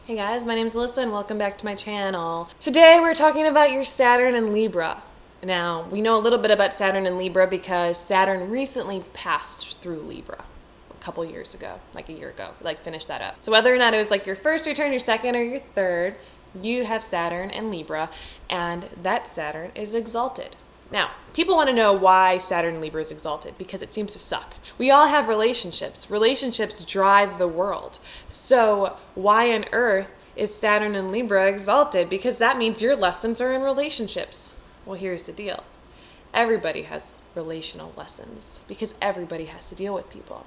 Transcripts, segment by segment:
Hey guys, my name's Alyssa and welcome back to my channel. Today we're talking about your Saturn and Libra. Now, we know a little bit about Saturn and Libra because Saturn recently passed through Libra a couple years ago, like a year ago, finished that up. So whether or not it was like your first return, your second, or your third, you have Saturn and Libra, and that Saturn is exalted. Now, people want to know why Saturn and Libra is exalted, because it seems to suck. We all have relationships. Relationships drive the world. So why on earth is Saturn and Libra exalted? Because that means your lessons are in relationships. Well, here's the deal. Everybody has relational lessons because everybody has to deal with people.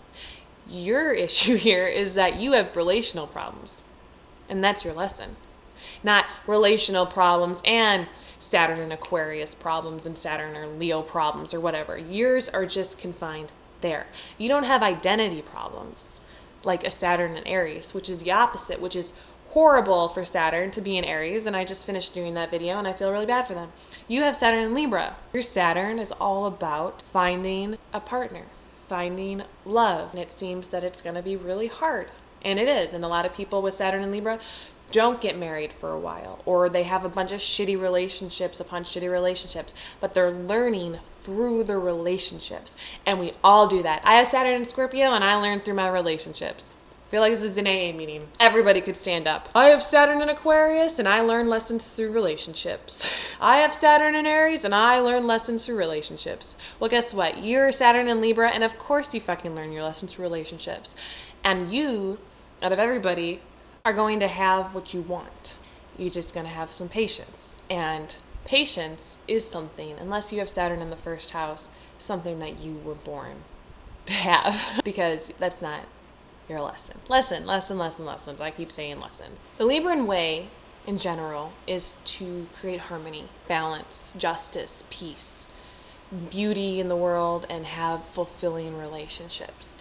Your issue here is that you have relational problems, and that's your lesson. Not relational problems and Saturn and Aquarius problems and Saturn or Leo problems or whatever. Yours are just confined there. You don't have identity problems like a Saturn and Aries, which is the opposite, which is horrible for Saturn to be in Aries, and I just finished doing that video and I feel really bad for them. You have Saturn and Libra. Your Saturn is all about finding a partner, finding love, and it seems that it's going to be really hard. And it is. And a lot of people with Saturn and Libra don't get married for a while, or they have a bunch of shitty relationships upon shitty relationships, but they're learning through the relationships. And we all do that. I have Saturn in Scorpio, and I learned through my relationships. I feel like this is an AA meeting. Everybody could stand up. I have Saturn in Aquarius, and I learn lessons through relationships. I have Saturn in Aries, and I learn lessons through relationships. Well, guess what? You're Saturn in Libra, and of course you fucking learn your lessons through relationships. And you, out of everybody, are going to have what you want. You're just going to have some patience. And patience is something, unless you have Saturn in the first house, something that you were born to have. Because that's not your lesson. Lessons. I keep saying lessons. The Libran way, in general, is to create harmony, balance, justice, peace, beauty in the world, and have fulfilling relationships.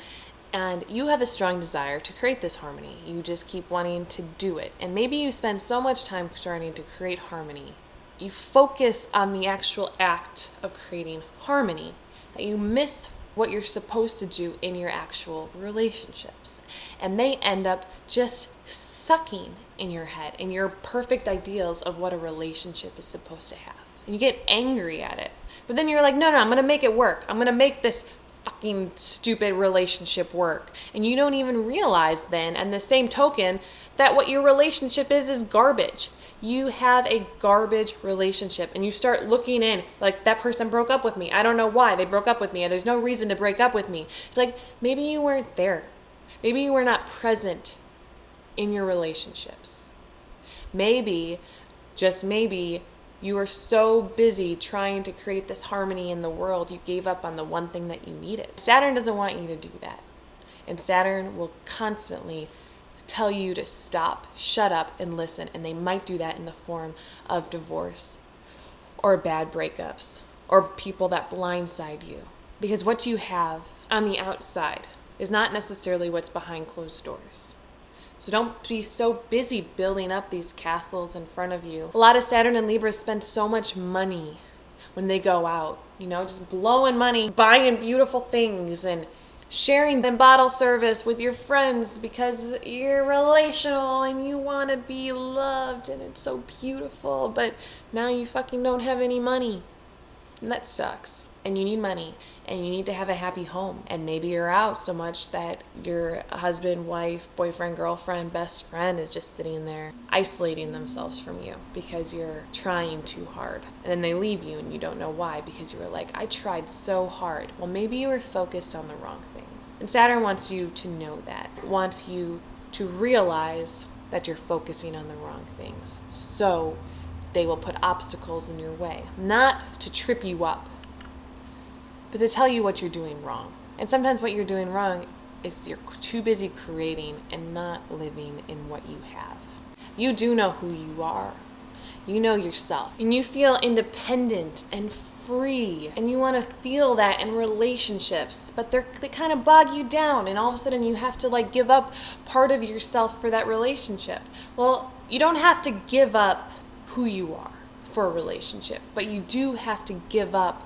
And you have a strong desire to create this harmony. You just keep wanting to do it. And maybe you spend so much time starting to create harmony. You focus on the actual act of creating harmony that you miss what you're supposed to do in your actual relationships. And they end up just sucking in your head, in your perfect ideals of what a relationship is supposed to have. And you get angry at it. But then you're like, no, I'm going to make it work. I'm going to make this fucking stupid relationship work. And you don't even realize then, and the same token, that what your relationship is garbage. You have a garbage relationship, and you start looking in like, that person broke up with me. I don't know why they broke up with me, and there's no reason to break up with me. It's like, maybe you weren't there. Maybe you were not present in your relationships. Maybe, just maybe, you were so busy trying to create this harmony in the world, you gave up on the one thing that you needed. Saturn doesn't want you to do that. And Saturn will constantly tell you to stop, shut up, and listen. And they might do that in the form of divorce, or bad breakups, or people that blindside you. Because what you have on the outside is not necessarily what's behind closed doors. So don't be so busy building up these castles in front of you. A lot of Saturn and Libra spend so much money when they go out, just blowing money, buying beautiful things, and sharing them bottle service with your friends because you're relational and you want to be loved and it's so beautiful, but now you fucking don't have any money. And that sucks. And you need money. And you need to have a happy home. And maybe you're out so much that your husband, wife, boyfriend, girlfriend, best friend is just sitting there isolating themselves from you because you're trying too hard. And then they leave you and you don't know why, because you were like, I tried so hard. Well, maybe you were focused on the wrong things. And Saturn wants you to know that. It wants you to realize that you're focusing on the wrong things. So they will put obstacles in your way. Not to trip you up, but to tell you what you're doing wrong. And sometimes what you're doing wrong is you're too busy creating and not living in what you have. You do know who you are. You know yourself. And you feel independent and free. And you want to feel that in relationships. But they kind of bog you down. And all of a sudden you have to give up part of yourself for that relationship. Well, you don't have to give up who you are for a relationship. But you do have to give up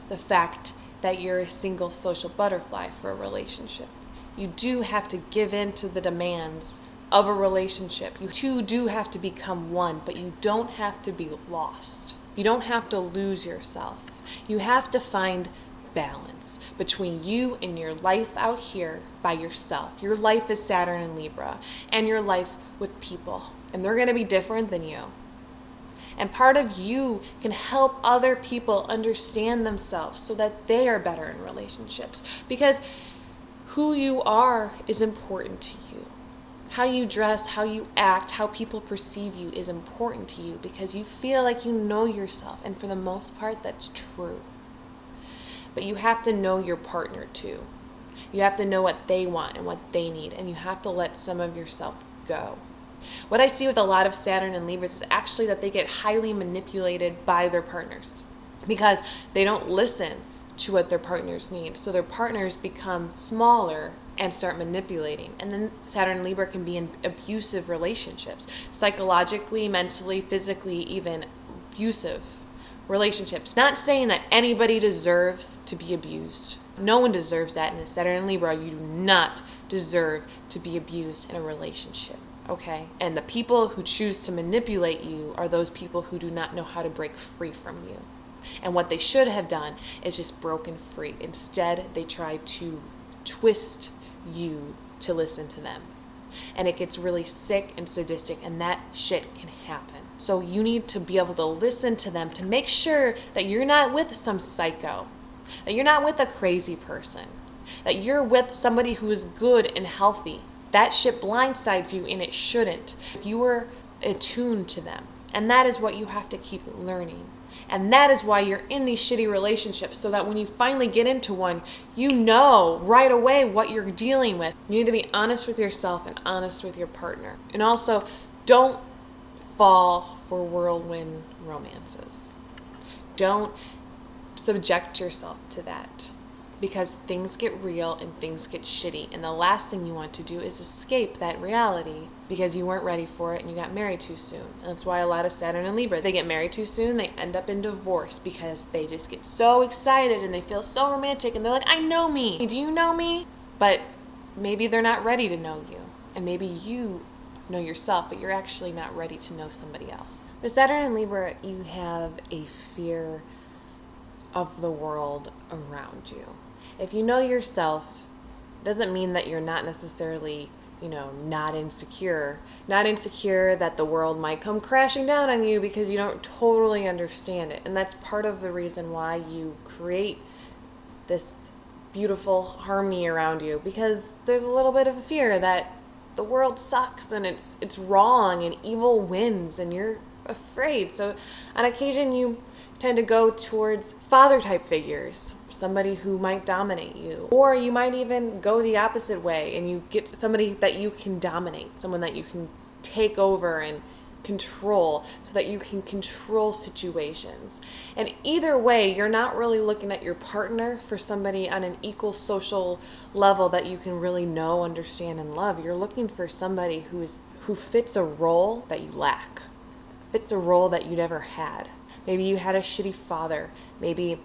the fact that you're a single social butterfly for a relationship. You do have to give in to the demands of a relationship. You two do have to become one, but you don't have to be lost. You don't have to lose yourself. You have to find balance between you and your life out here by yourself. Your life is Saturn and Libra, and your life with people. And they're going to be different than you. And part of you can help other people understand themselves so that they are better in relationships. Because who you are is important to you. How you dress, how you act, how people perceive you is important to you because you feel like you know yourself. And for the most part, that's true. But you have to know your partner too. You have to know what they want and what they need. And you have to let some of yourself go. What I see with a lot of Saturn and Libras is actually that they get highly manipulated by their partners because they don't listen to what their partners need. So their partners become smaller and start manipulating. And then Saturn and Libra can be in abusive relationships, psychologically, mentally, physically, even abusive relationships. Not saying that anybody deserves to be abused. No one deserves that. In a Saturn and Libra, you do not deserve to be abused in a relationship. Okay? And the people who choose to manipulate you are those people who do not know how to break free from you. And what they should have done is just broken free. Instead, they try to twist you to listen to them. And it gets really sick and sadistic, and that shit can happen. So you need to be able to listen to them to make sure that you're not with some psycho, that you're not with a crazy person, that you're with somebody who is good and healthy. That shit blindsides you, and it shouldn't. If you were attuned to them. And that is what you have to keep learning. And that is why you're in these shitty relationships, so that when you finally get into one, you know right away what you're dealing with. You need to be honest with yourself and honest with your partner. And also, don't fall for whirlwind romances. Don't subject yourself to that. Because things get real and things get shitty. And the last thing you want to do is escape that reality because you weren't ready for it and you got married too soon. And that's why a lot of Saturn and Libra, they get married too soon, they end up in divorce because they just get so excited and they feel so romantic and they're like, I know me. Do you know me? But maybe they're not ready to know you. And maybe you know yourself, but you're actually not ready to know somebody else. With Saturn and Libra, you have a fear of the world around you. If you know yourself, it doesn't mean that you're not necessarily, not insecure. Not insecure that the world might come crashing down on you because you don't totally understand it. And that's part of the reason why you create this beautiful harmony around you, because there's a little bit of a fear that the world sucks and it's wrong and evil wins and you're afraid. So on occasion you tend to go towards father type figures, somebody who might dominate you. Or you might even go the opposite way and you get somebody that you can dominate, someone that you can take over and control so that you can control situations. And either way, you're not really looking at your partner for somebody on an equal social level that you can really know, understand, and love. You're looking for somebody who fits a role that you lack, fits a role that you never had. Maybe you had a shitty father. Maybe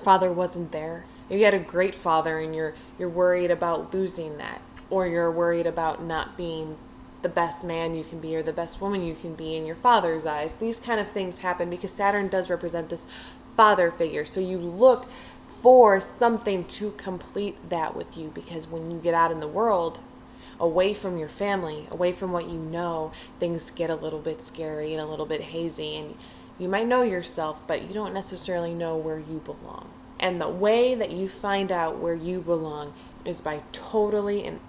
father wasn't there. Maybe you had a great father and you're worried about losing that. Or you're worried about not being the best man you can be or the best woman you can be in your father's eyes. These kind of things happen because Saturn does represent this father figure. So you look for something to complete that with you, because when you get out in the world, away from your family, away from what you know, things get a little bit scary and a little bit hazy, and you might know yourself, but you don't necessarily know where you belong. And the way that you find out where you belong is by totally and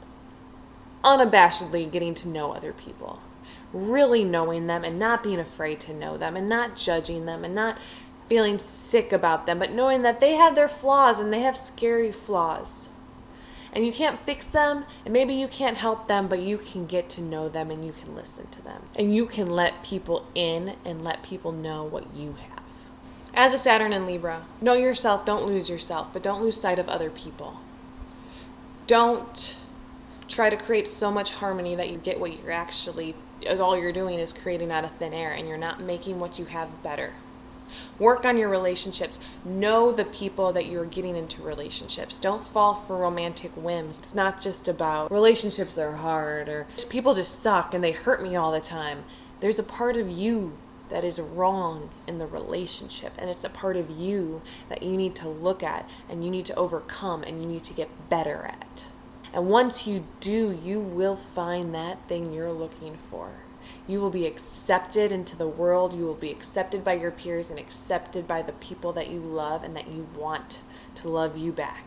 unabashedly getting to know other people. Really knowing them and not being afraid to know them and not judging them and not feeling sick about them, but knowing that they have their flaws and they have scary flaws. And you can't fix them, and maybe you can't help them, but you can get to know them and you can listen to them. And you can let people in and let people know what you have. As a Saturn and Libra, know yourself, don't lose yourself, but don't lose sight of other people. Don't try to create so much harmony that you get what you're actually, all you're doing is creating out of thin air, and you're not making what you have better. Work on your relationships. Know the people that you're getting into relationships. Don't fall for romantic whims. It's not just about relationships are hard or people just suck and they hurt me all the time. There's a part of you that is wrong in the relationship, and it's a part of you that you need to look at and you need to overcome and you need to get better at. And once you do, you will find that thing you're looking for. You will be accepted into the world. You will be accepted by your peers and accepted by the people that you love and that you want to love you back.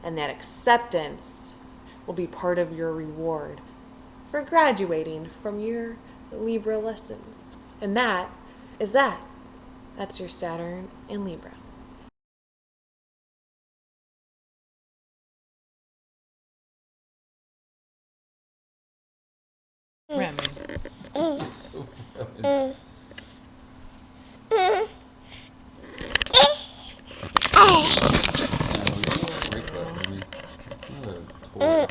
And that acceptance will be part of your reward for graduating from your Libra lessons. And that is that. That's your Saturn in Libra. Remy. So funny. Break that, Remy. It's not a toy.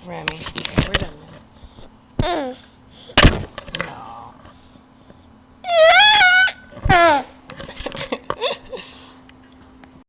Remy, we're done.